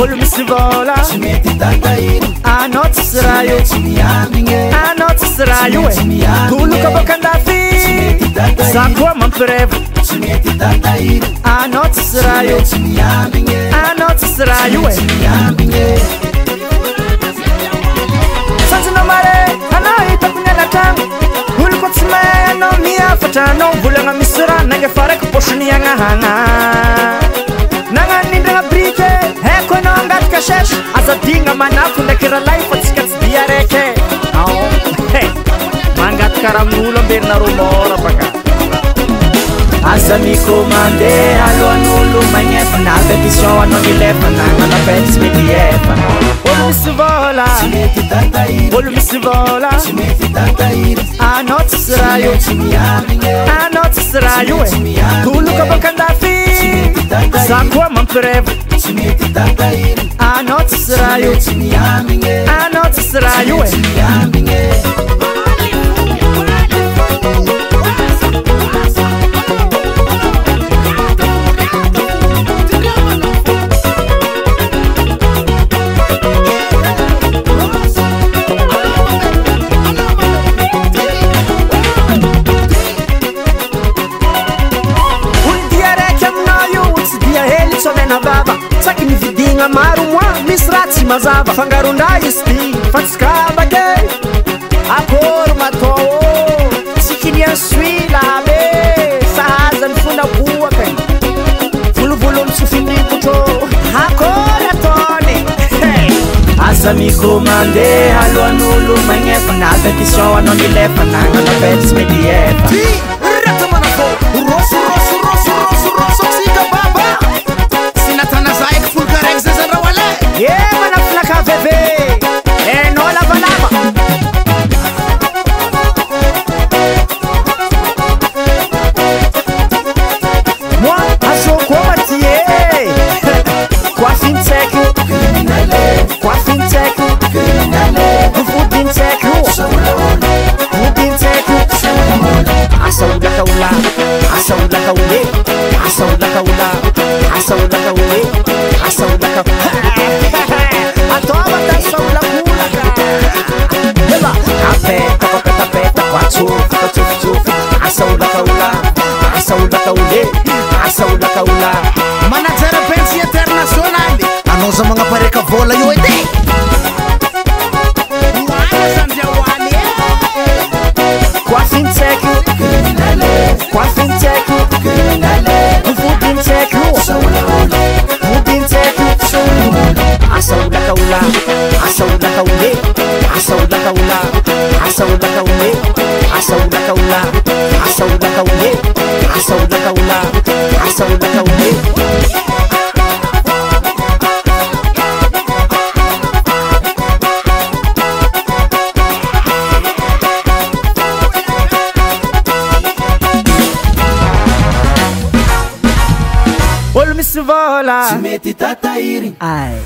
olo misy vôla anao tsisy raha io anao tsisy raha io e toloka bôka andafy za koa mampireva anao tsisy raha io anao tsisy raha io e sanjinao mare anao hitako ny anatragno olo ko tsy mahay anao miafatra anao volagna misy raha nange faraiky posiny agnahagna nagnan'indragna brike haiko anao angaty kasheshe azadigna manako ndraiky raha lay fa tsika tsy dia raiky mangaty karaha amin'olo amberinareo mora baka aza mikomande alohan'olo magnefa na petition anao milefa nagnana fety tsy mety efa olo misy vôla olo misy vôla anao tsisy raha io anao tsisy raha io e toloka bôka andafy za koa mampireva anao tsisy raha io anao tsisy raha io e saky mividigna maro moa misy raha tsy mazava fangaron-draha izy ty fa tsy kabake akory matao tsy kilian suila be sahaza ny fonaboaka volovolo mitsofindrikotro akory ataony aza mikomande alohan'olo magnefa na petition anao milefa nagnana fety tsy mety efa manafilaka veve enao lavalava moi azokoa tie coafintseko coafintseko vodintseko vodintseko asaulaka ula asaulaka ule asaulaka ula asaulaka ule asaulaka atova tasaula kulaka leva tapeta baka tapeta kwatsufi katsufi asaulaka ula asaulaka ule asaulaka ula manajera pensi internazionale anoza mga pareka vola io ede quafintseko quafintseko vodintseko vodintseko asaulaka ula asaulaka ule asaulaka ula asaulaka ule asaulaka ula asaulaka ule asaulaka ula asaulaka ule olo misy vôla tsy mety tatahiry ai